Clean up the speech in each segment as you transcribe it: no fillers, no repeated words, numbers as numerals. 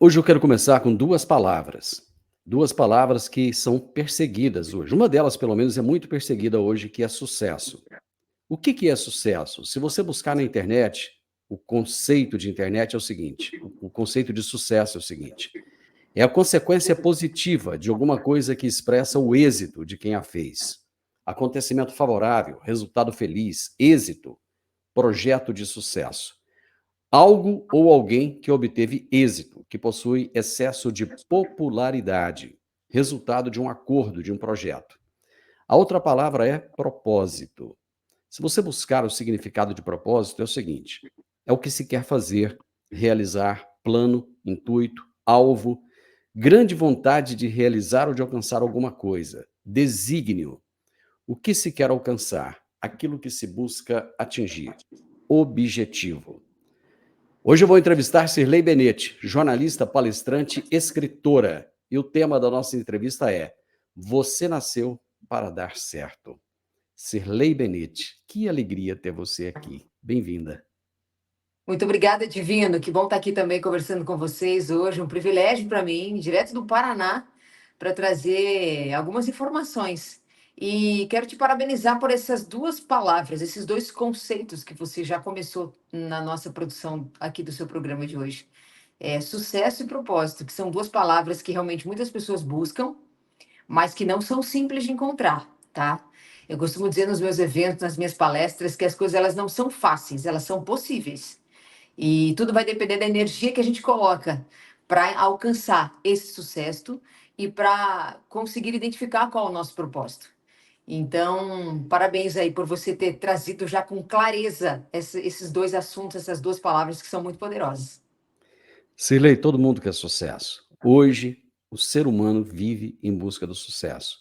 Hoje eu quero começar com duas palavras que são perseguidas hoje. Uma delas, pelo menos, é muito perseguida hoje, que é sucesso. O que que é sucesso? Se você buscar na internet, o conceito de internet é o seguinte, o conceito de sucesso é o seguinte: é a consequência positiva de alguma coisa que expressa o êxito de quem a fez. Acontecimento favorável, resultado feliz, êxito, projeto de sucesso. Algo ou alguém que obteve êxito, que possui excesso de popularidade, resultado de um acordo, de um projeto. A outra palavra é propósito. Se você buscar o significado de propósito, é o seguinte: é o que se quer fazer, realizar, plano, intuito, alvo, grande vontade de realizar ou de alcançar alguma coisa, desígnio, o que se quer alcançar, aquilo que se busca atingir, objetivo. Hoje eu vou entrevistar Cirlei Benetti, jornalista, palestrante, escritora. E o tema da nossa entrevista é: Você nasceu para dar certo. Cirlei Benetti, que alegria ter você aqui. Bem-vinda. Muito obrigada, Divino. Que bom estar aqui também conversando com vocês hoje. Um privilégio para mim, direto do Paraná, para trazer algumas informações. E quero te parabenizar por essas duas palavras, esses dois conceitos que você já começou na nossa produção aqui do seu programa de hoje. Sucesso e propósito, que são duas palavras que realmente muitas pessoas buscam, mas que não são simples de encontrar, tá? Eu costumo dizer nos meus eventos, nas minhas palestras, que as coisas elas não são fáceis, elas são possíveis. E tudo vai depender da energia que a gente coloca para alcançar esse sucesso e para conseguir identificar qual é o nosso propósito. Então, parabéns aí por você ter trazido já com clareza esses dois assuntos, essas duas palavras que são muito poderosas. Cirlei, todo mundo quer sucesso. Hoje, o ser humano vive em busca do sucesso.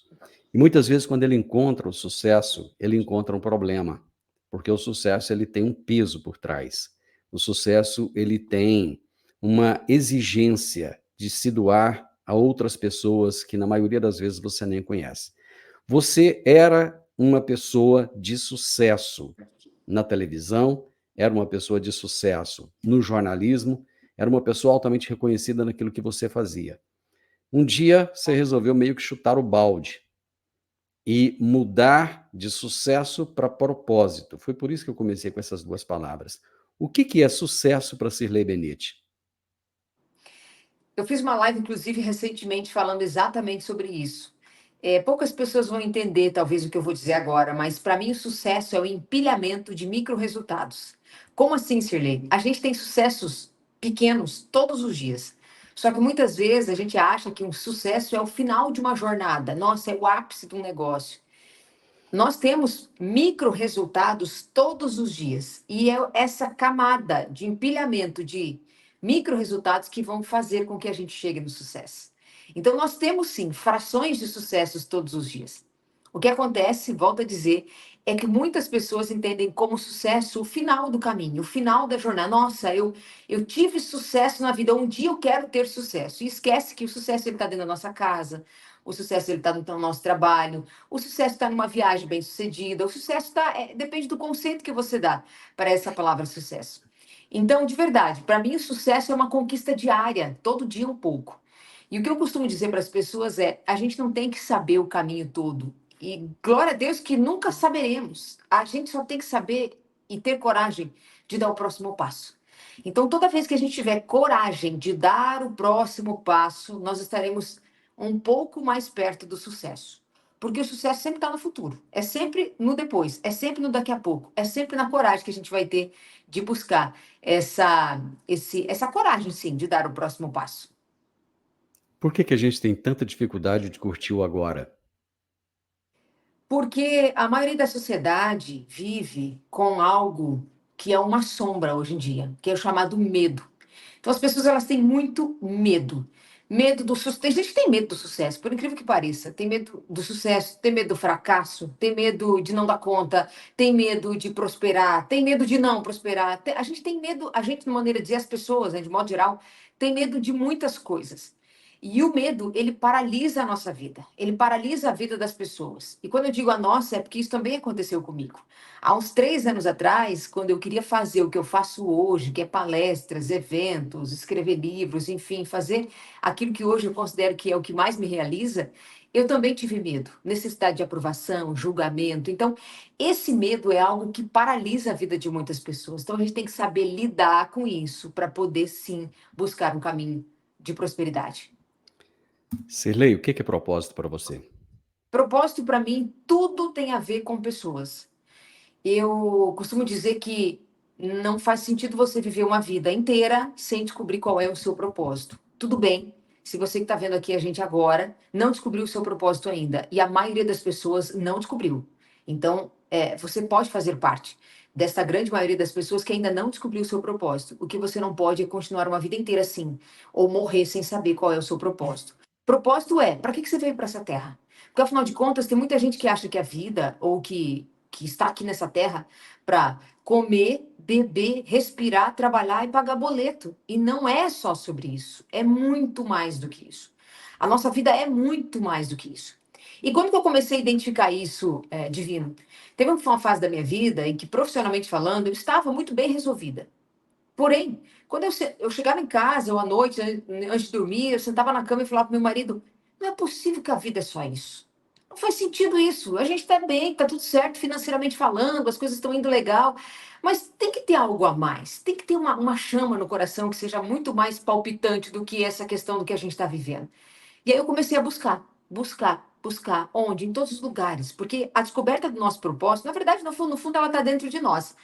E muitas vezes, quando ele encontra o sucesso, ele encontra um problema, porque o sucesso ele tem um peso por trás. O sucesso ele tem uma exigência de se doar a outras pessoas que, na maioria das vezes, você nem conhece. Você era uma pessoa de sucesso na televisão, era uma pessoa de sucesso no jornalismo, era uma pessoa altamente reconhecida naquilo que você fazia. Um dia você resolveu meio que chutar o balde e mudar de sucesso para propósito. Foi por isso que eu comecei com essas duas palavras. O que que é sucesso para Cirlei Benetti? Eu fiz uma live, inclusive, recentemente, falando exatamente sobre isso. Poucas pessoas vão entender, talvez, o que eu vou dizer agora, mas para mim o sucesso é o empilhamento de micro-resultados. Como assim, Sirley? A gente tem sucessos pequenos todos os dias. Só que muitas vezes a gente acha que um sucesso é o final de uma jornada. Nossa, é o ápice de um negócio. Nós temos micro-resultados todos os dias. E é essa camada de empilhamento de micro-resultados que vão fazer com que a gente chegue no sucesso. Então, nós temos sim frações de sucessos todos os dias. O que acontece, volto a dizer, é que muitas pessoas entendem como sucesso o final do caminho, o final da jornada. Nossa, eu tive sucesso na vida, um dia eu quero ter sucesso. E esquece que o sucesso está dentro da nossa casa, o sucesso está no nosso trabalho, o sucesso está numa viagem bem-sucedida, o sucesso depende do conceito que você dá para essa palavra sucesso. Então, de verdade, para mim o sucesso é uma conquista diária, todo dia um pouco. E o que eu costumo dizer para as pessoas é: a gente não tem que saber o caminho todo. E glória a Deus que nunca saberemos. A gente só tem que saber e ter coragem de dar o próximo passo. Então, toda vez que a gente tiver coragem de dar o próximo passo, nós estaremos um pouco mais perto do sucesso. Porque o sucesso sempre está no futuro, é sempre no depois, é sempre no daqui a pouco, é sempre na coragem que a gente vai ter de buscar essa coragem, sim, de dar o próximo passo. Por que que a gente tem tanta dificuldade de curtir o agora? Porque a maioria da sociedade vive com algo que é uma sombra hoje em dia, que é o chamado medo. Então as pessoas elas têm muito medo. Medo do sucesso. Tem gente que tem medo do sucesso, por incrível que pareça. Tem medo do sucesso, tem medo do fracasso, tem medo de não dar conta, tem medo de prosperar, tem medo de não prosperar. A gente tem medo, a gente, de maneira de dizer, as pessoas, né, de modo geral, tem medo de muitas coisas. E o medo, ele paralisa a nossa vida, ele paralisa a vida das pessoas. E quando eu digo a nossa, é porque isso também aconteceu comigo. Há uns 3 anos atrás, quando eu queria fazer o que eu faço hoje, que é palestras, eventos, escrever livros, enfim, fazer aquilo que hoje eu considero que é o que mais me realiza, eu também tive medo, necessidade de aprovação, julgamento. Então, esse medo é algo que paralisa a vida de muitas pessoas. Então, a gente tem que saber lidar com isso para poder, sim, buscar um caminho de prosperidade. Sirlei, o que que é propósito para você? Propósito para mim, tudo tem a ver com pessoas. Eu costumo dizer que não faz sentido você viver uma vida inteira sem descobrir qual é o seu propósito. Tudo bem, se você que está vendo aqui a gente agora não descobriu o seu propósito ainda, e a maioria das pessoas não descobriu. Então, você pode fazer parte dessa grande maioria das pessoas que ainda não descobriu o seu propósito. O que você não pode é continuar uma vida inteira assim, ou morrer sem saber qual é o seu propósito. Propósito é, para que você veio para essa terra? Porque afinal de contas, tem muita gente que acha que a vida, ou que está aqui nessa terra para comer, beber, respirar, trabalhar e pagar boleto. E não é só sobre isso. É muito mais do que isso. A nossa vida é muito mais do que isso. E quando que eu comecei a identificar isso, divino? Teve uma fase da minha vida em que, profissionalmente falando, eu estava muito bem resolvida. Porém, quando eu chegava em casa, ou à noite, antes de dormir, eu sentava na cama e falava para meu marido: não é possível que a vida é só isso. Não faz sentido isso. A gente está bem, está tudo certo financeiramente falando, as coisas estão indo legal. Mas tem que ter algo a mais. Tem que ter uma chama no coração que seja muito mais palpitante do que essa questão do que a gente está vivendo. E aí eu comecei a buscar, buscar, buscar. Onde? Em todos os lugares. Porque a descoberta do nosso propósito, na verdade, no fundo ela está dentro de nós.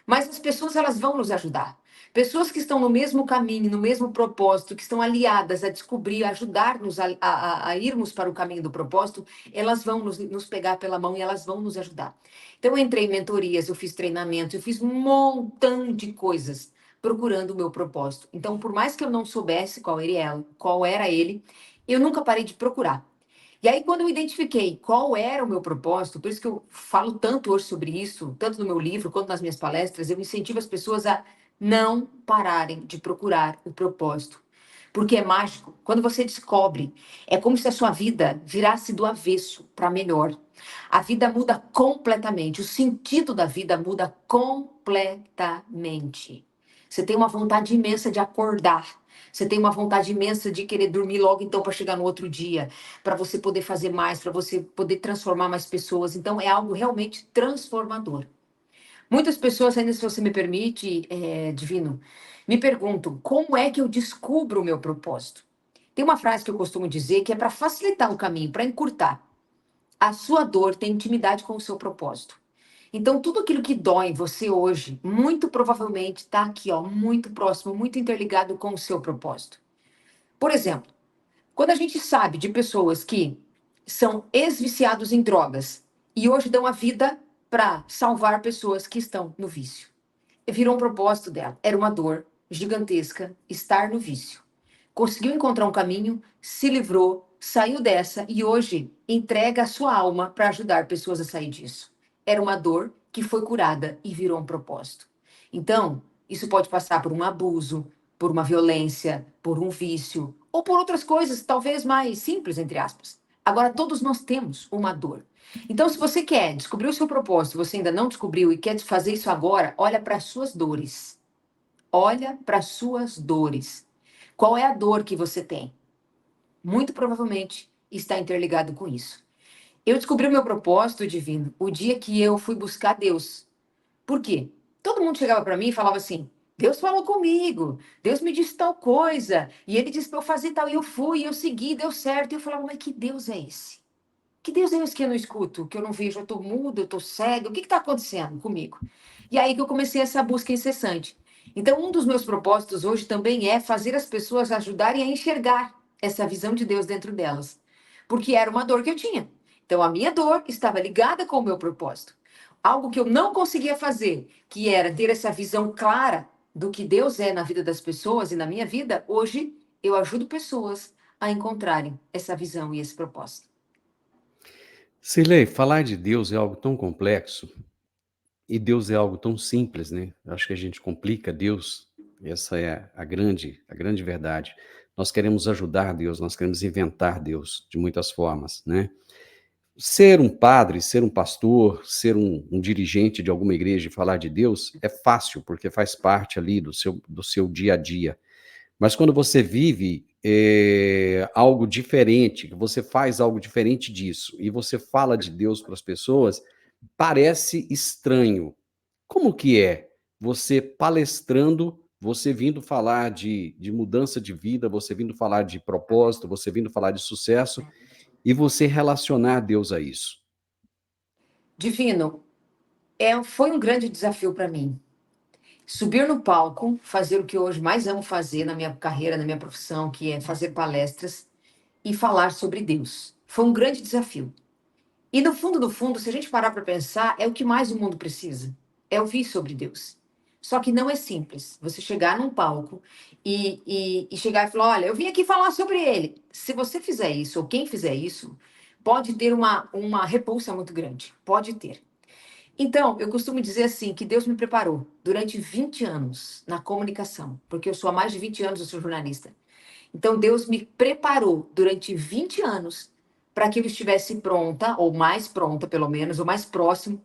Mas as pessoas elas vão nos ajudar. Pessoas que estão no mesmo caminho, no mesmo propósito, que estão aliadas a descobrir, a ajudar-nos a irmos para o caminho do propósito, elas vão nos pegar pela mão e elas vão nos ajudar. Então, eu entrei em mentorias, eu fiz treinamentos, eu fiz um montão de coisas procurando o meu propósito. Então, por mais que eu não soubesse qual era ele, eu nunca parei de procurar. E aí, quando eu identifiquei qual era o meu propósito, por isso que eu falo tanto hoje sobre isso, tanto no meu livro quanto nas minhas palestras, eu incentivo as pessoas a não pararem de procurar o propósito. Porque é mágico. Quando você descobre, é como se a sua vida virasse do avesso para melhor. A vida muda completamente, o sentido da vida muda completamente. Você tem uma vontade imensa de acordar. Você tem uma vontade imensa de querer dormir logo então para chegar no outro dia, para você poder fazer mais, para você poder transformar mais pessoas. Então é algo realmente transformador. Muitas pessoas, ainda se você me permite, Divino, me perguntam como é que eu descubro o meu propósito. Tem uma frase que eu costumo dizer que é para facilitar o caminho, para encurtar. A sua dor tem intimidade com o seu propósito. Então, tudo aquilo que dói em você hoje, muito provavelmente está aqui, ó, muito próximo, muito interligado com o seu propósito. Por exemplo, quando a gente sabe de pessoas que são ex-viciados em drogas e hoje dão a vida para salvar pessoas que estão no vício. Virou um propósito dela. Era uma dor gigantesca estar no vício. Conseguiu encontrar um caminho, se livrou, saiu dessa e hoje entrega a sua alma para ajudar pessoas a sair disso. Era uma dor que foi curada e virou um propósito. Então, isso pode passar por um abuso, por uma violência, por um vício ou por outras coisas, talvez mais simples, entre aspas. Agora, todos nós temos uma dor. Então, se você quer descobrir o seu propósito, você ainda não descobriu e quer fazer isso agora, olha para as suas dores. Olha para as suas dores. Qual é a dor que você tem? Muito provavelmente está interligado com isso. Eu descobri o meu propósito divino o dia que eu fui buscar Deus. Por quê? Todo mundo chegava para mim e falava assim: Deus falou comigo, Deus me disse tal coisa, e ele disse para eu fazer tal, e eu fui, eu segui, deu certo. E eu falava: mas que Deus é esse? Que Deus é esse que eu não escuto, que eu não vejo? Eu estou mudo, eu estou cego, o que está acontecendo comigo? E aí que eu comecei essa busca incessante. Então, um dos meus propósitos hoje também é fazer as pessoas ajudarem a enxergar essa visão de Deus dentro delas, porque era uma dor que eu tinha. Então, a minha dor estava ligada com o meu propósito. Algo que eu não conseguia fazer, que era ter essa visão clara do que Deus é na vida das pessoas e na minha vida, hoje eu ajudo pessoas a encontrarem essa visão e esse propósito. Sirlei, falar de Deus é algo tão complexo e Deus é algo tão simples, né? Eu acho que a gente complica Deus, essa é a grande verdade. nós queremos ajudar Deus, nós queremos inventar Deus de muitas formas, né? Ser um padre, ser um pastor, ser um dirigente de alguma igreja e falar de Deus é fácil, porque faz parte ali do seu dia a dia. Mas quando você vive algo diferente, que você faz algo diferente disso, e você fala de Deus para as pessoas, parece estranho. Como que é você palestrando, você vindo falar de mudança de vida, você vindo falar de propósito, você vindo falar de sucesso, e você relacionar Deus a isso? Divino, foi um grande desafio para mim. Subir no palco, fazer o que eu hoje mais amo fazer na minha carreira, na minha profissão, que é fazer palestras e falar sobre Deus. Foi um grande desafio. E no fundo, no fundo, se a gente parar para pensar, é o que mais o mundo precisa. É ouvir sobre Deus. Só que não é simples. Você chegar num palco e chegar e falar, olha, eu vim aqui falar sobre ele. Se você fizer isso, ou quem fizer isso, pode ter uma repulsa muito grande. Pode ter. Então, eu costumo dizer assim, que Deus me preparou durante 20 anos na comunicação, porque eu sou há mais de 20 anos, eu sou jornalista. Então, Deus me preparou durante 20 anos para que eu estivesse pronta, ou mais pronta, pelo menos, ou mais próximo,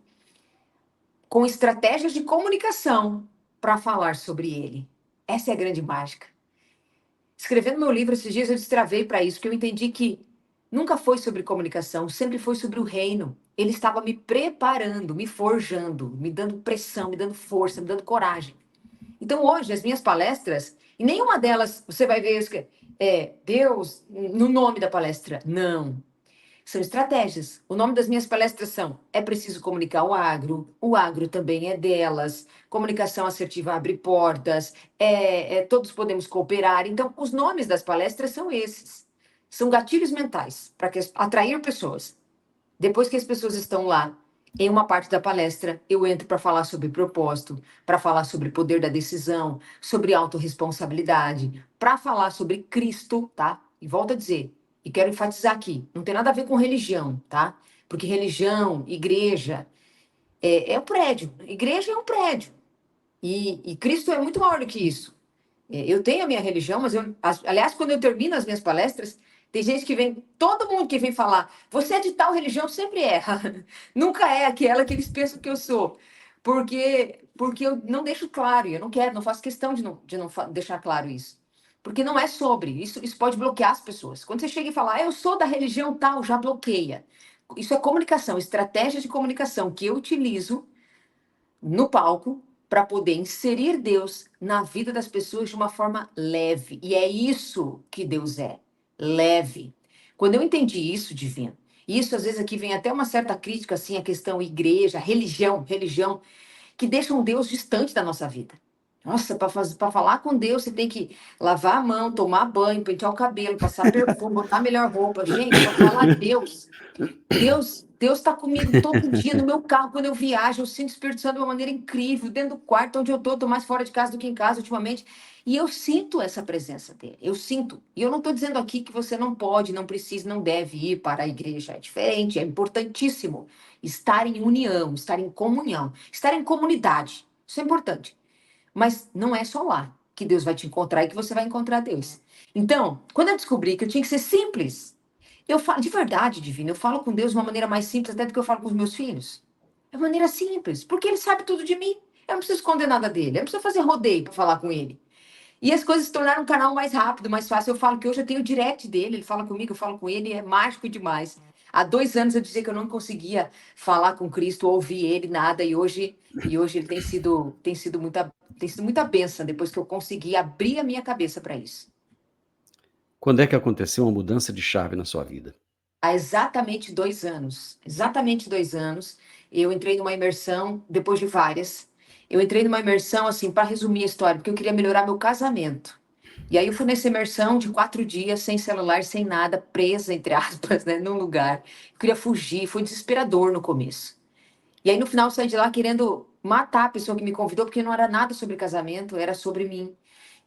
com estratégias de comunicação para falar sobre ele. Essa é a grande mágica. Escrevendo meu livro esses dias, eu destravei para isso, que eu entendi que nunca foi sobre comunicação, sempre foi sobre o reino. Ele estava me preparando, me forjando, me dando pressão, me dando força, me dando coragem. Então, hoje, as minhas palestras, e nenhuma delas você vai ver Deus no nome da palestra. Não. São estratégias. O nome das minhas palestras são É Preciso Comunicar o agro também é delas, comunicação assertiva abre portas, todos podemos cooperar. Então, os nomes das palestras são esses. São gatilhos mentais para atrair pessoas. Depois que as pessoas estão lá, em uma parte da palestra, eu entro para falar sobre propósito, para falar sobre poder da decisão, sobre autorresponsabilidade, para falar sobre Cristo, tá? E volto a dizer, e quero enfatizar aqui, não tem nada a ver com religião, tá? Porque religião, igreja, é um prédio. Igreja é um prédio. E Cristo é muito maior do que isso. Eu tenho a minha religião, mas aliás, quando eu termino as minhas palestras, tem gente que vem, todo mundo que vem falar, você é de tal religião, sempre erra. Nunca é aquela que eles pensam que eu sou. Porque eu não deixo claro, e eu não quero, não faço questão de não deixar claro isso. Porque não é sobre, isso pode bloquear as pessoas. Quando você chega e fala, eu sou da religião tal, já bloqueia. Isso é comunicação, estratégia de comunicação que eu utilizo no palco para poder inserir Deus na vida das pessoas de uma forma leve. E é isso que Deus é, leve. Quando eu entendi isso, divino, isso às vezes aqui vem até uma certa crítica assim à questão igreja, religião, que deixam Deus distante da nossa vida. Nossa, para falar com Deus, você tem que lavar a mão, tomar banho, pentear o cabelo, passar perfume, botar a melhor roupa. Gente, para falar Deus, Deus está comigo todo dia no meu carro, quando eu viajo, eu sinto o Espírito Santo de uma maneira incrível, dentro do quarto onde eu tô mais fora de casa do que em casa ultimamente, e eu sinto essa presença dele, eu sinto. E eu não estou dizendo aqui que você não pode, não precisa, não deve ir para a igreja, é diferente, é importantíssimo estar em união, estar em comunhão, estar em comunidade, isso é importante, mas não é só lá que Deus vai te encontrar e que você vai encontrar Deus. Então, quando eu descobri que eu tinha que ser simples, eu falo, de verdade, divino, eu falo com Deus de uma maneira mais simples até do que eu falo com os meus filhos. É uma maneira simples, porque ele sabe tudo de mim. Eu não preciso esconder nada dele, eu não preciso fazer rodeio para falar com ele. E as coisas se tornaram um canal mais rápido, mais fácil. Eu falo que hoje eu tenho o direct dele, ele fala comigo, eu falo com ele, é mágico demais. Há 2 anos eu dizia que eu não conseguia falar com Cristo, ouvir ele, nada, e hoje ele tem sido muita bênção depois que eu consegui abrir a minha cabeça para isso. Quando é que aconteceu uma mudança de chave na sua vida? Há exatamente 2 anos, eu entrei numa imersão, depois de várias, eu entrei numa imersão, assim, para resumir a história, porque eu queria melhorar meu casamento. E aí eu fui nessa imersão de 4 dias, sem celular, sem nada, presa, entre aspas, né, num lugar. Eu queria fugir, foi desesperador no começo. E aí no final eu saí de lá querendo matar a pessoa que me convidou, porque não era nada sobre casamento, era sobre mim.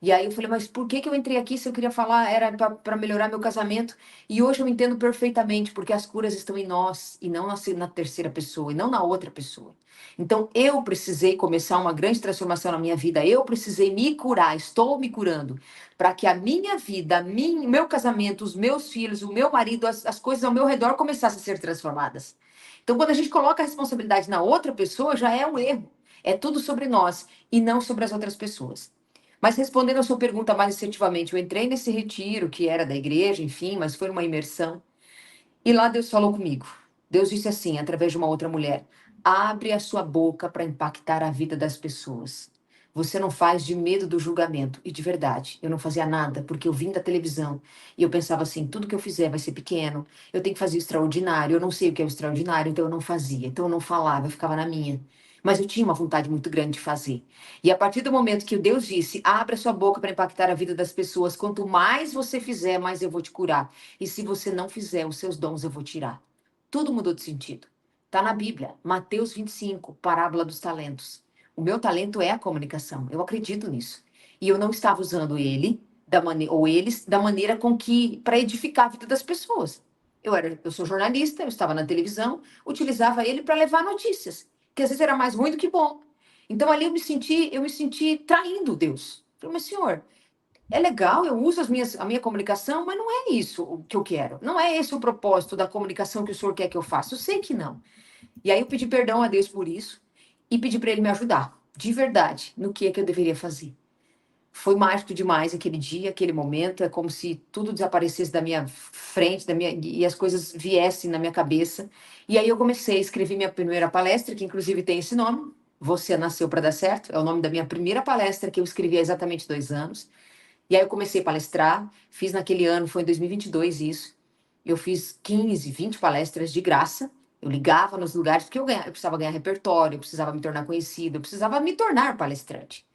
E aí eu falei, mas por que que eu entrei aqui se eu queria falar, era para melhorar meu casamento? E hoje eu entendo perfeitamente, porque as curas estão em nós, e não na terceira pessoa, e não na outra pessoa. Então eu precisei começar uma grande transformação na minha vida, eu precisei me curar, estou me curando, para que a minha vida, meu casamento, os meus filhos, o meu marido, as coisas ao meu redor começassem a ser transformadas. Então quando a gente coloca a responsabilidade na outra pessoa, já é um erro. É tudo sobre nós e não sobre as outras pessoas. Mas respondendo a sua pergunta mais assertivamente, eu entrei nesse retiro que era da igreja, enfim, mas foi uma imersão. E lá Deus falou comigo. Deus disse assim, através de uma outra mulher: abre a sua boca para impactar a vida das pessoas. Você não faz de medo do julgamento. E de verdade, eu não fazia nada, porque eu vim da televisão e eu pensava assim: tudo que eu fizer vai ser pequeno, eu tenho que fazer o extraordinário, eu não sei o que é o extraordinário, então eu não fazia, então eu não falava, eu ficava na minha. Mas eu tinha uma vontade muito grande de fazer. E a partir do momento que o Deus disse: abra sua boca para impactar a vida das pessoas, quanto mais você fizer, mais eu vou te curar. E se você não fizer, os seus dons eu vou tirar. Tudo mudou de sentido. Está na Bíblia, Mateus 25, parábola dos talentos. O meu talento é a comunicação. Eu acredito nisso. E eu não estava usando ele da maneira ou eles da maneira com que para edificar a vida das pessoas. Eu sou jornalista, eu estava na televisão, utilizava ele para levar notícias, que às vezes era mais ruim do que bom. Então ali eu me senti traindo Deus. Eu falei, mas senhor, é legal, eu uso a minha comunicação, mas não é isso o que eu quero. Não é esse o propósito da comunicação que o senhor quer que eu faça. Eu sei que não. E aí eu pedi perdão a Deus por isso e pedi para ele me ajudar, de verdade, no que é que eu deveria fazer. Foi mágico demais aquele dia, aquele momento. É como se tudo desaparecesse da minha frente, e as coisas viessem na minha cabeça. E aí eu comecei a escrever minha primeira palestra, que inclusive tem esse nome. Você Nasceu para Dar Certo. É o nome da minha primeira palestra que eu escrevi há exatamente 2 anos. E aí eu comecei a palestrar, fiz naquele ano, foi em 2022 isso. Eu fiz 15, 20 palestras de graça. Eu ligava nos lugares, porque eu precisava ganhar repertório, eu precisava me tornar conhecida, eu precisava me tornar palestrante.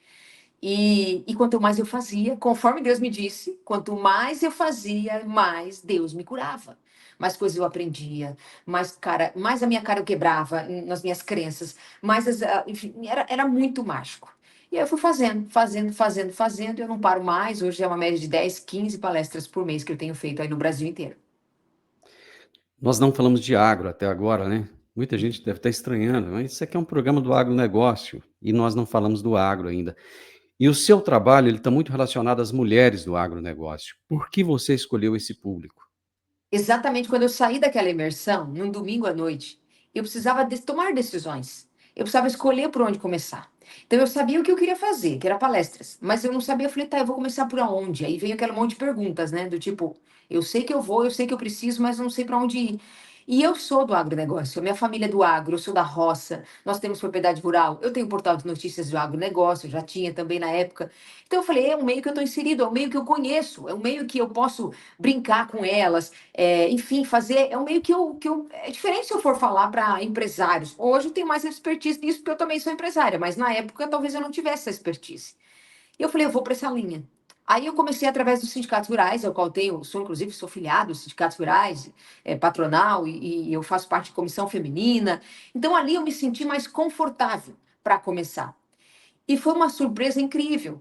E quanto mais eu fazia, conforme Deus me disse, quanto mais eu fazia, mais Deus me curava. Mais coisas eu aprendia, mais a minha cara eu quebrava nas minhas crenças, enfim, era muito mágico. E aí eu fui fazendo, fazendo, fazendo, fazendo, e eu não paro mais. Hoje é uma média de 10, 15 palestras por mês que eu tenho feito aí no Brasil inteiro. Nós não falamos de agro até agora, né? Muita gente deve estar estranhando, mas isso aqui é um programa do agronegócio e nós não falamos do agro ainda. E o seu trabalho, ele está muito relacionado às mulheres do agronegócio. Por que você escolheu esse público? Exatamente quando eu saí daquela imersão, num domingo à noite, eu precisava tomar decisões. Eu precisava escolher por onde começar. Então eu sabia o que eu queria fazer, que era palestras, mas eu não sabia, eu falei, tá, eu vou começar por aonde? Aí veio aquele monte de perguntas, né, do tipo, eu sei que eu vou, eu sei que eu preciso, mas eu não sei para onde ir. E eu sou do agronegócio, minha família é do agro, eu sou da roça, nós temos propriedade rural, eu tenho um portal de notícias do agronegócio, eu já tinha também na época. Então eu falei, é um meio que eu estou inserido, é um meio que eu conheço, é um meio que eu posso brincar com elas, enfim, fazer. É um meio que eu. É diferente se eu for falar para empresários. Hoje eu tenho mais expertise nisso, porque eu também sou empresária, mas na época talvez eu não tivesse essa expertise. E eu falei, eu vou para essa linha. Aí eu comecei através dos sindicatos rurais, ao qual eu tenho, inclusive sou filiado dos sindicatos rurais, patronal, e eu faço parte de comissão feminina. Então ali eu me senti mais confortável para começar. E foi uma surpresa incrível,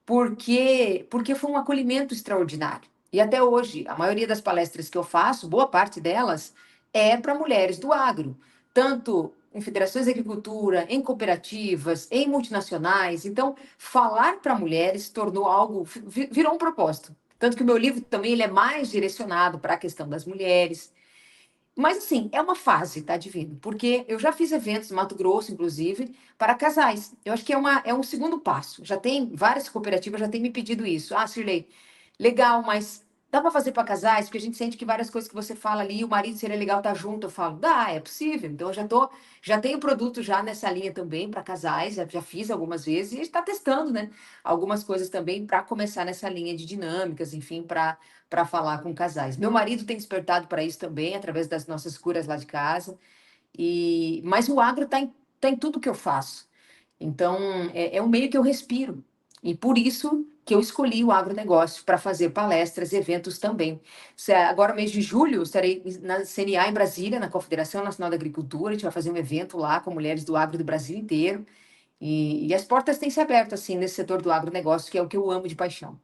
porque foi um acolhimento extraordinário. E até hoje, a maioria das palestras que eu faço, boa parte delas, é para mulheres do agro, tanto em federações de agricultura, em cooperativas, em multinacionais. Então, falar para mulheres tornou algo, virou um propósito. Tanto que o meu livro também ele é mais direcionado para a questão das mulheres. Mas assim, é uma fase, tá, divino? Porque eu já fiz eventos no Mato Grosso, inclusive, para casais. Eu acho que é um segundo passo. Já tem várias cooperativas já têm me pedido isso. Ah, Cirlei, legal, mas dá para fazer para casais? Porque a gente sente que várias coisas que você fala ali, o marido seria legal estar junto. Eu falo, dá, é possível. Então já tenho produto já nessa linha também para casais, já fiz algumas vezes e está testando, né? Algumas coisas também para começar nessa linha de dinâmicas, enfim, para falar com casais. Meu marido tem despertado para isso também, através das nossas curas lá de casa. Mas o agro tá em tudo que eu faço. Então, é um meio que eu respiro. E por isso que eu escolhi o agronegócio para fazer palestras e eventos também. Agora, mês de julho, estarei na CNA em Brasília, na Confederação Nacional da Agricultura. A gente vai fazer um evento lá com mulheres do agro do Brasil inteiro. E as portas têm se aberto, assim, nesse setor do agronegócio, que é o que eu amo de paixão.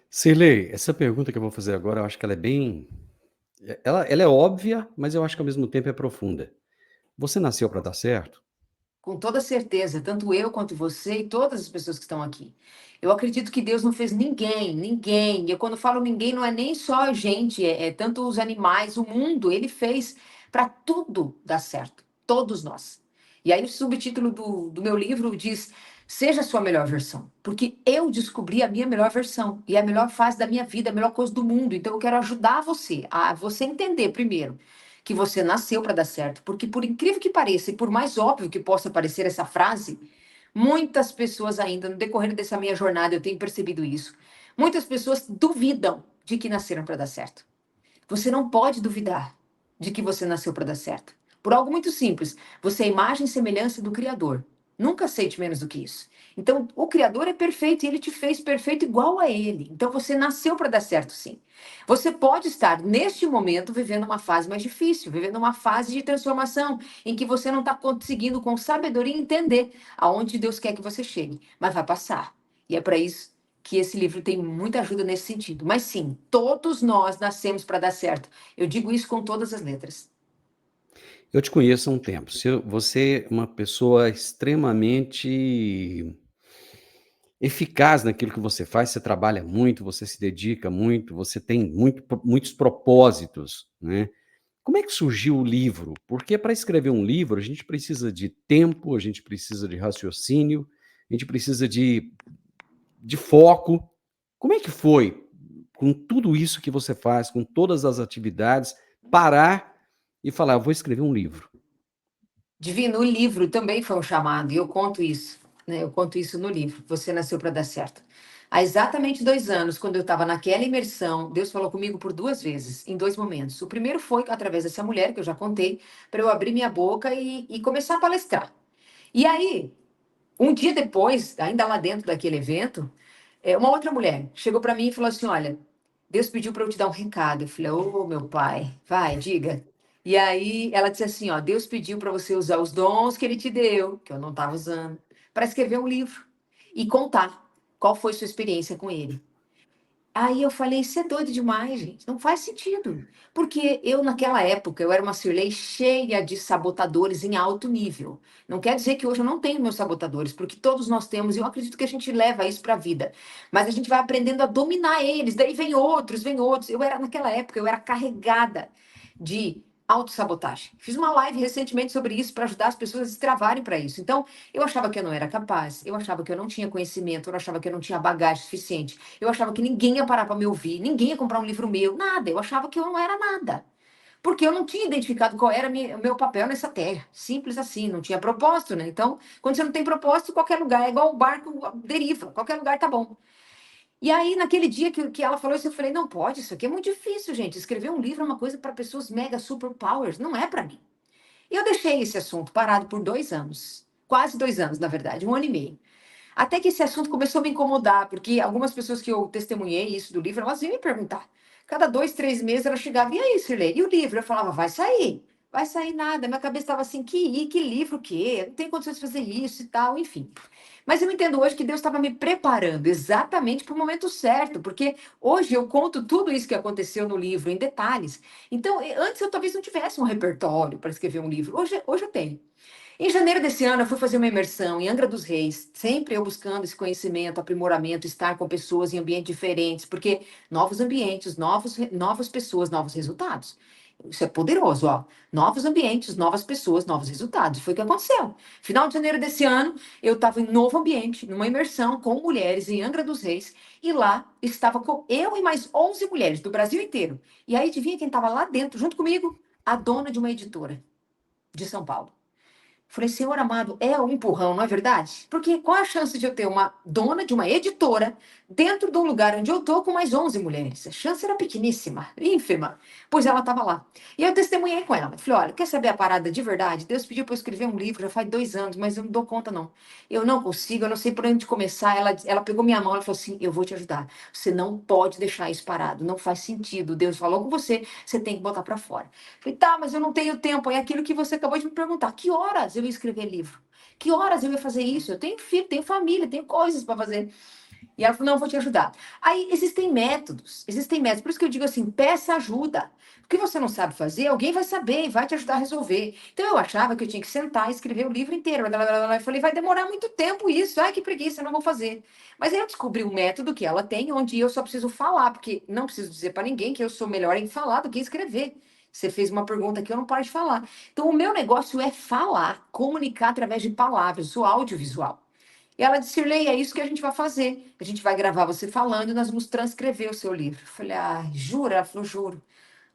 Cirlei, essa pergunta que eu vou fazer agora, eu acho que ela é bem ela é óbvia, mas eu acho que ao mesmo tempo é profunda. Você nasceu para dar certo? Com toda certeza, tanto eu quanto você e todas as pessoas que estão aqui. Eu acredito que Deus não fez ninguém, ninguém. E eu, quando falo ninguém, não é nem só a gente, é tanto os animais, o mundo. Ele fez para tudo dar certo, todos nós. E aí o subtítulo do meu livro diz: Seja a sua melhor versão. Porque eu descobri a minha melhor versão. E é a melhor fase da minha vida, a melhor coisa do mundo. Então eu quero ajudar você a você entender primeiro que você nasceu para dar certo. Porque, por incrível que pareça, e por mais óbvio que possa parecer essa frase, muitas pessoas ainda, no decorrer dessa minha jornada, eu tenho percebido isso. Muitas pessoas duvidam de que nasceram para dar certo. Você não pode duvidar de que você nasceu para dar certo. Por algo muito simples, você é a imagem e semelhança do Criador. Nunca aceite menos do que isso. Então, o Criador é perfeito e ele te fez perfeito igual a ele. Então, você nasceu para dar certo, sim. Você pode estar, neste momento, vivendo uma fase mais difícil, vivendo uma fase de transformação, em que você não está conseguindo, com sabedoria, entender aonde Deus quer que você chegue. Mas vai passar. E é para isso que esse livro tem muita ajuda nesse sentido. Mas sim, todos nós nascemos para dar certo. Eu digo isso com todas as letras. Eu te conheço há um tempo. Você é uma pessoa extremamente eficaz naquilo que você faz, você trabalha muito, você se dedica muito, você tem muitos propósitos, né. Como é que surgiu o livro? Porque para escrever um livro, a gente precisa de tempo, a gente precisa de raciocínio, a gente precisa de foco. Como é que foi, com tudo isso que você faz, com todas as atividades, parar e falar: "Eu vou escrever um livro"? Divino, o livro também foi um chamado, e eu conto isso, né? Eu conto isso no livro. Você nasceu para dar certo. Há exatamente 2 anos, quando eu estava naquela imersão, Deus falou comigo por 2 vezes, em 2 momentos. O primeiro foi através dessa mulher, que eu já contei, para eu abrir minha boca e começar a palestrar. E aí, um dia depois, ainda lá dentro daquele evento, uma outra mulher chegou para mim e falou assim: Olha, Deus pediu para eu te dar um recado. Eu falei: Ô, meu pai, vai, diga. E aí ela disse assim: Ó, Deus pediu para você usar os dons que ele te deu, que eu não estava usando, para escrever um livro e contar qual foi sua experiência com ele. Aí eu falei, isso é doido demais, gente. Não faz sentido. Porque eu, naquela época, eu era uma Cirlei cheia de sabotadores em alto nível. Não quer dizer que hoje eu não tenho meus sabotadores, porque todos nós temos, e eu acredito que a gente leva isso para a vida. Mas a gente vai aprendendo a dominar eles, daí vem outros, vem outros. Eu era, naquela época, eu era carregada de autossabotagem. Fiz uma live recentemente sobre isso para ajudar as pessoas a se travarem para isso. Então, eu achava que eu não era capaz, eu achava que eu não tinha conhecimento, eu achava que eu não tinha bagagem suficiente. Eu achava que ninguém ia parar para me ouvir, ninguém ia comprar um livro meu, nada. Eu achava que eu não era nada. Porque eu não tinha identificado qual era o meu papel nessa terra. Simples assim, não tinha propósito, né? Então, quando você não tem propósito, qualquer lugar é igual o barco deriva, qualquer lugar tá bom. E aí, naquele dia que ela falou isso, eu falei: não pode, isso aqui é muito difícil, gente. Escrever um livro é uma coisa para pessoas mega superpowers, não é para mim. E eu deixei esse assunto parado por 2 anos. Quase 2 anos, na verdade, 1 ano e meio. Até que esse assunto começou a me incomodar, porque algumas pessoas que eu testemunhei isso do livro, elas vinham me perguntar. Cada 2, 3 meses ela chegava, e aí, Sirlei? E o livro? Eu falava, vai sair. Vai sair nada. Minha cabeça estava assim, que livro que é? Não tem condições de fazer isso e tal, enfim. Mas eu entendo hoje que Deus estava me preparando exatamente para o momento certo, porque hoje eu conto tudo isso que aconteceu no livro em detalhes. Então, antes eu talvez não tivesse um repertório para escrever um livro. Hoje eu tenho. Em janeiro desse ano, eu fui fazer uma imersão em Angra dos Reis, sempre eu buscando esse conhecimento, aprimoramento, estar com pessoas em ambientes diferentes, porque novos ambientes, novas pessoas, novos resultados. Isso é poderoso, ó. Novos ambientes, novas pessoas, novos resultados. Foi o que aconteceu. Final de janeiro desse ano, eu estava em novo ambiente, numa imersão com mulheres em Angra dos Reis, e lá estava com eu e mais 11 mulheres do Brasil inteiro. E aí, adivinha quem estava lá dentro, junto comigo? A dona de uma editora de São Paulo. Falei, Senhor amado, é um empurrão, não é verdade? Porque qual a chance de eu ter uma dona de uma editora dentro de um lugar onde eu tô com mais 11 mulheres? A chance era pequeníssima, ínfima. Pois ela estava lá. E eu testemunhei com ela. Falei, olha, quer saber a parada de verdade? Deus pediu para eu escrever um livro já faz 2 anos, mas eu não dou conta, não. Eu não consigo, eu não sei por onde começar. Ela pegou minha mão e falou assim, eu vou te ajudar. Você não pode deixar isso parado, não faz sentido. Deus falou com você, você tem que botar para fora. Falei, tá, mas eu não tenho tempo. É aquilo que você acabou de me perguntar. Que horas? eu ia escrever livro? Que horas eu ia fazer isso? Eu tenho filho, tenho família, tenho coisas para fazer. E ela falou, não, eu vou te ajudar. Aí existem métodos, existem métodos. Por isso que eu digo assim, peça ajuda. O que você não sabe fazer, alguém vai saber e vai te ajudar a resolver. Então eu achava que eu tinha que sentar e escrever o livro inteiro. Eu falei, vai demorar muito tempo isso. Ai, que preguiça, eu não vou fazer. Mas aí eu descobri um método que ela tem, onde eu só preciso falar, porque não preciso dizer para ninguém que eu sou melhor em falar do que escrever. Você fez uma pergunta que eu não paro de falar. Então, o meu negócio é falar, comunicar através de palavras, o audiovisual. E ela disse, Shirley, é isso que a gente vai fazer. A gente vai gravar você falando e nós vamos transcrever o seu livro. Eu falei, ah, jura? Ela falou, juro.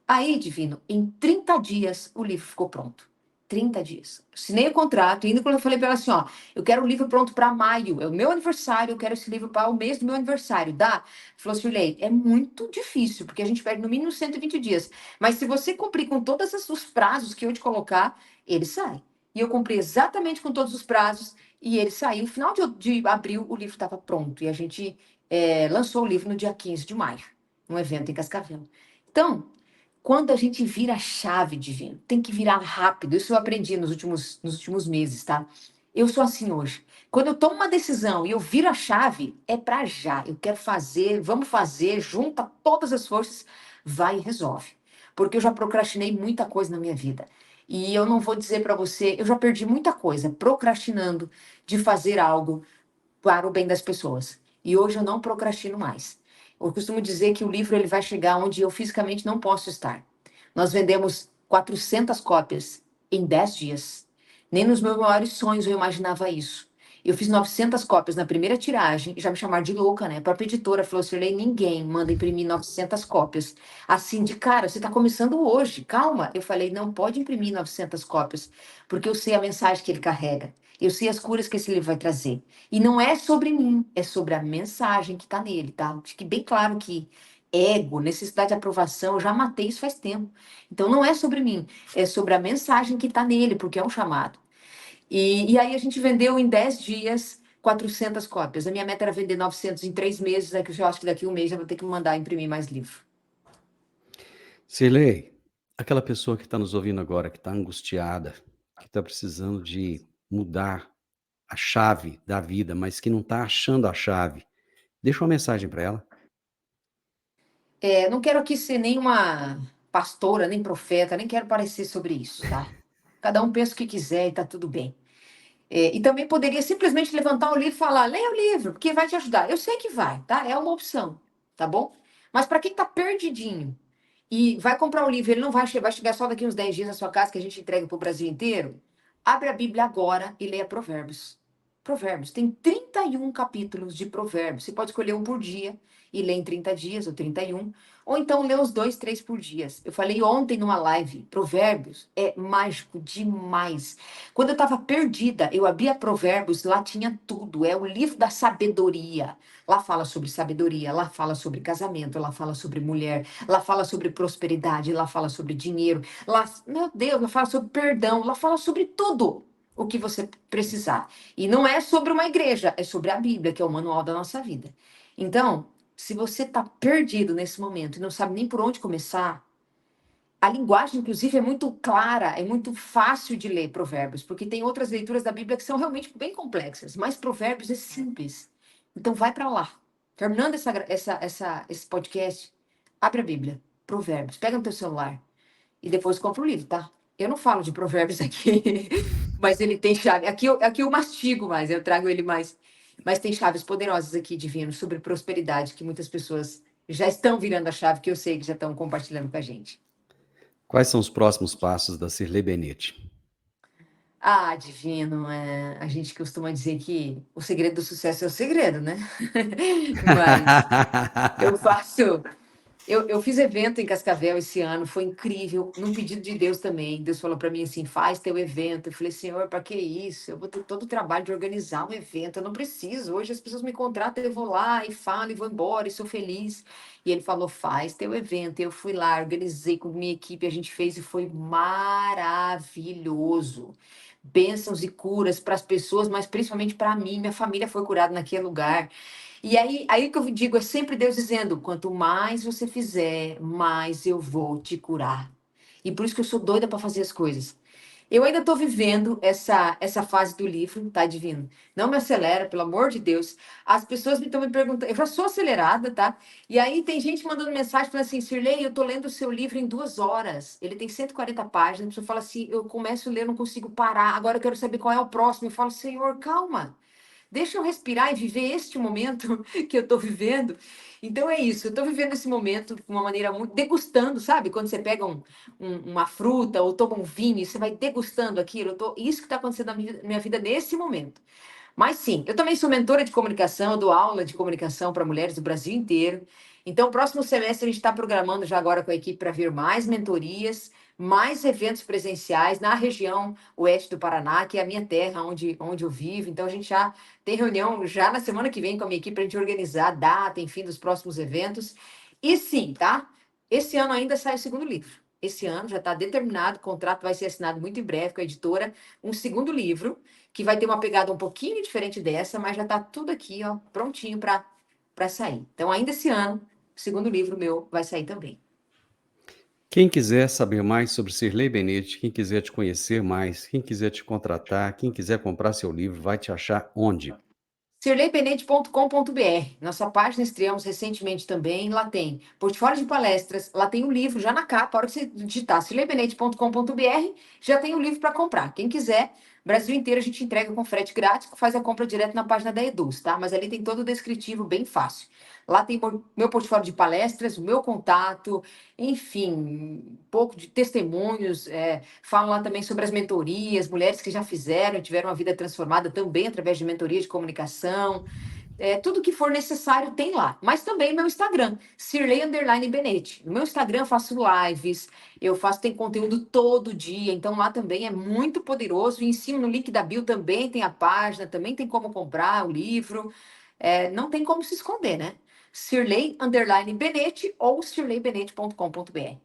Aí, Divino, em 30 dias o livro ficou pronto. 30 dias. Assinei o contrato, indo quando eu falei para ela assim, ó, eu quero o livro pronto para maio, é o meu aniversário, eu quero esse livro para o mês do meu aniversário, dá? Ela falou, Shirley, é muito difícil, porque a gente perde no mínimo 120 dias. Mas se você cumprir com todos os prazos que eu te colocar, ele sai. E eu cumpri exatamente com todos os prazos, e ele saiu. No final de abril, o livro estava pronto. E a gente lançou o livro no dia 15 de maio, num evento em Cascavel. Então, quando a gente vira a chave, Divino, tem que virar rápido. Isso eu aprendi nos últimos meses, tá? Eu sou assim hoje. Quando eu tomo uma decisão e eu viro a chave, é pra já. Eu quero fazer, vamos fazer, junta todas as forças, vai e resolve. Porque eu já procrastinei muita coisa na minha vida. E eu não vou dizer pra você, eu já perdi muita coisa procrastinando de fazer algo para o bem das pessoas. E hoje eu não procrastino mais. Eu costumo dizer que o livro ele vai chegar onde eu fisicamente não posso estar. Nós vendemos 400 cópias em 10 dias. Nem nos meus maiores sonhos eu imaginava isso. Eu fiz 900 cópias na primeira tiragem, já me chamaram de louca, né? A própria editora falou assim, ninguém manda imprimir 900 cópias. Assim, de cara, você está começando hoje, calma. Eu falei, não pode imprimir 900 cópias, porque eu sei a mensagem que ele carrega. Eu sei as curas que esse livro vai trazer. E não é sobre mim, é sobre a mensagem que está nele, tá? Fique bem claro que ego, necessidade de aprovação, eu já matei isso faz tempo. Então não é sobre mim, é sobre a mensagem que está nele, porque é um chamado. E aí a gente vendeu em 10 dias 400 cópias. A minha meta era vender 900 em 3 meses, é que eu acho que daqui a um mês eu vou ter que mandar imprimir mais livro. Sirley, aquela pessoa que está nos ouvindo agora, que está angustiada, que está precisando de mudar a chave da vida, mas que não está achando a chave, deixa uma mensagem para ela. Não quero aqui ser nenhuma pastora, nem profeta, nem quero parecer sobre isso, tá? Cada um pensa o que quiser e tá tudo bem. E também poderia simplesmente levantar o livro e falar, leia o livro, porque vai te ajudar. Eu sei que vai, tá? É uma opção, tá bom? Mas para quem tá perdidinho e vai comprar o livro, ele não vai chegar só daqui uns 10 dias na sua casa, que a gente entrega para o Brasil inteiro, abre a Bíblia agora e leia Provérbios. Provérbios, tem 31 capítulos de Provérbios. Você pode escolher um por dia e ler em 30 dias ou 31, ou então ler os dois, três por dia. Eu falei ontem numa live, Provérbios é mágico demais. Quando eu estava perdida, eu abria Provérbios, lá tinha tudo. É o livro da sabedoria. Lá fala sobre sabedoria, lá fala sobre casamento, lá fala sobre mulher, lá fala sobre prosperidade, lá fala sobre dinheiro, lá, meu Deus, lá fala sobre perdão, lá fala sobre tudo o que você precisar. E não é sobre uma igreja, é sobre a Bíblia, que é o manual da nossa vida. Então, se você está perdido nesse momento e não sabe nem por onde começar, a linguagem, inclusive, é muito clara, é muito fácil de ler Provérbios, porque tem outras leituras da Bíblia que são realmente bem complexas, mas Provérbios é simples. Então, vai para lá. Terminando esse podcast, abre a Bíblia, Provérbios, pega no teu celular e depois compra o livro, tá? Eu não falo de Provérbios aqui, mas ele tem chave. Aqui eu mastigo mais, eu trago ele mais. Mas tem chaves poderosas aqui, Divino, sobre prosperidade, que muitas pessoas já estão virando a chave, que eu sei que já estão compartilhando com a gente. Quais são os próximos passos da Sirley Benitti? Ah, Divino, a gente costuma dizer que o segredo do sucesso é o segredo, né? Mas eu faço. Eu fiz evento em Cascavel esse ano, foi incrível, num pedido de Deus também. Deus falou para mim assim: faz teu evento. Eu falei, Senhor, para que isso? Eu vou ter todo o trabalho de organizar um evento, eu não preciso. Hoje as pessoas me contratam, eu vou lá e falo e vou embora e sou feliz. E ele falou: faz teu evento. Eu fui lá, organizei com minha equipe, a gente fez e foi maravilhoso. Bênçãos e curas para as pessoas, mas principalmente para mim. Minha família foi curada naquele lugar. E aí o que eu digo é sempre Deus dizendo: quanto mais você fizer, mais eu vou te curar. E por isso que eu sou doida para fazer as coisas. Eu ainda estou vivendo essa fase do livro, tá, Divino? Não me acelera, pelo amor de Deus. As pessoas me estão me perguntando, eu já sou acelerada, tá? E aí tem gente mandando mensagem falando assim, Sirlei, eu estou lendo o seu livro em 2 horas. Ele tem 140 páginas. A pessoa fala assim, eu começo a ler, não consigo parar. Agora eu quero saber qual é o próximo. Eu falo, Senhor, calma. Deixa eu respirar e viver este momento que eu estou vivendo. Então é isso, eu estou vivendo esse momento de uma maneira muito degustando, sabe? Quando você pega uma fruta ou toma um vinho, e você vai degustando aquilo. Isso que está acontecendo na minha vida nesse momento. Mas sim, eu também sou mentora de comunicação, eu dou aula de comunicação para mulheres do Brasil inteiro. Então, próximo semestre a gente está programando já agora com a equipe para vir mais mentorias, mais eventos presenciais na região oeste do Paraná, que é a minha terra, onde eu vivo. Então, a gente já tem reunião já na semana que vem com a minha equipe para a gente organizar a data, enfim, dos próximos eventos. E sim, tá? Esse ano ainda sai o segundo livro. Esse ano já está determinado, o contrato vai ser assinado muito em breve com a editora, um segundo livro que vai ter uma pegada um pouquinho diferente dessa, mas já está tudo aqui, ó, prontinho para sair. Então, ainda esse ano, o segundo livro meu vai sair também. Quem quiser saber mais sobre Sirlei Benetti, quem quiser te conhecer mais, quem quiser te contratar, quem quiser comprar seu livro, vai te achar onde? Sirleibenete.com.br. Nossa página estreamos recentemente também. Lá tem portfólio de palestras, lá tem o livro já na capa. A hora que você digitar sirleibenete.com.br, já tem o livro para comprar. Quem quiser, Brasil inteiro a gente entrega com frete grátis, faz a compra direto na página da Eduz, tá? Mas ali tem todo o descritivo bem fácil. Lá tem meu portfólio de palestras, o meu contato, enfim, um pouco de testemunhos. Falam lá também sobre as mentorias, mulheres que já fizeram, tiveram uma vida transformada também através de mentoria de comunicação. Tudo que for necessário tem lá. Mas também meu Instagram, Sirlei_Benete. No meu Instagram eu faço lives, tem conteúdo todo dia, então lá também é muito poderoso. E em cima no link da bio também tem a página, também tem como comprar o livro. Não tem como se esconder, né? Sirlei_Benete ou sirleibenete.com.br.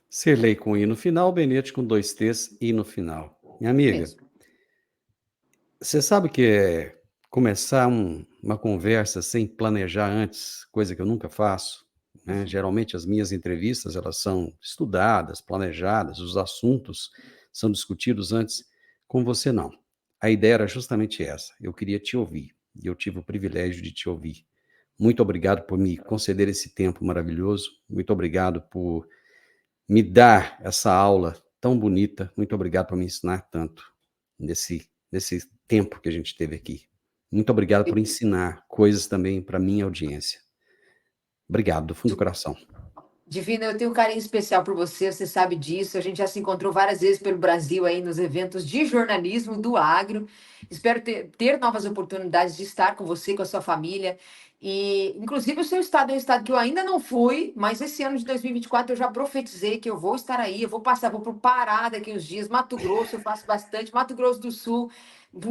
Sirlei com I no final, Benetti com 2 T's I no final. Minha amiga, Mesmo. você sabe que é começar uma conversa sem planejar antes, coisa que eu nunca faço, né? Geralmente as minhas entrevistas, elas são estudadas, planejadas, os assuntos são discutidos antes. Com você, não. A ideia era justamente essa. Eu queria te ouvir, e eu tive o privilégio de te ouvir. Muito obrigado por me conceder esse tempo maravilhoso. Muito obrigado por me dar essa aula tão bonita. Muito obrigado por me ensinar tanto nesse tempo que a gente teve aqui. Muito obrigado por ensinar coisas também para minha audiência. Obrigado, do fundo do coração. Divina, eu tenho um carinho especial por você, você sabe disso. A gente já se encontrou várias vezes pelo Brasil aí nos eventos de jornalismo do agro. Espero ter novas oportunidades de estar com você, com a sua família. E, inclusive, o seu estado é um estado que eu ainda não fui, mas esse ano de 2024 eu já profetizei que eu vou estar aí. Eu vou passar, vou para o Pará daqui uns dias, Mato Grosso, eu faço bastante, Mato Grosso do Sul,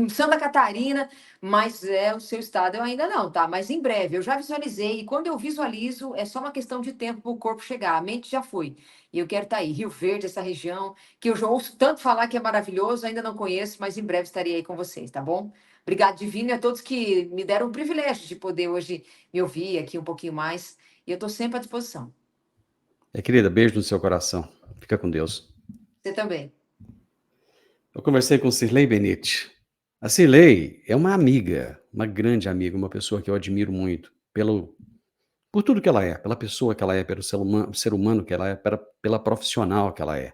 Santa Catarina. Mas o seu estado eu ainda não, tá? Mas em breve, eu já visualizei, e quando eu visualizo, é só uma questão de tempo para o corpo chegar, a mente já foi. E eu quero estar aí, Rio Verde, essa região, que eu já ouço tanto falar que é maravilhoso, ainda não conheço, mas em breve estarei aí com vocês, tá bom? Obrigado, Divino, e a todos que me deram o privilégio de poder hoje me ouvir aqui um pouquinho mais. E eu estou sempre à disposição. Querida, beijo no seu coração. Fica com Deus. Você também. Eu conversei com Sirlei Benetti. A Sirlei é uma amiga, uma grande amiga, uma pessoa que eu admiro muito por tudo que ela é, pela pessoa que ela é, pelo ser humano que ela é, pela profissional que ela é.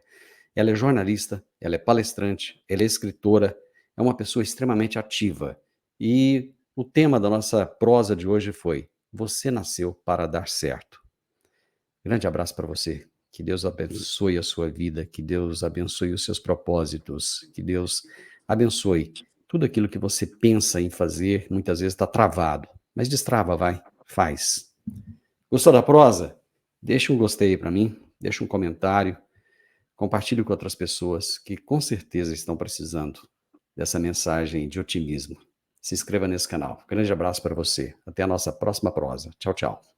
Ela é jornalista, ela é palestrante, ela é escritora, é uma pessoa extremamente ativa. E o tema da nossa prosa de hoje foi: Você nasceu para dar certo. Grande abraço para você. Que Deus abençoe a sua vida, que Deus abençoe os seus propósitos, que Deus abençoe tudo aquilo que você pensa em fazer, muitas vezes está travado. Mas destrava, vai, faz. Gostou da prosa? Deixa um gostei para mim, deixa um comentário, compartilhe com outras pessoas que com certeza estão precisando dessa mensagem de otimismo. Se inscreva nesse canal. Grande abraço para você. Até a nossa próxima prosa. Tchau, tchau.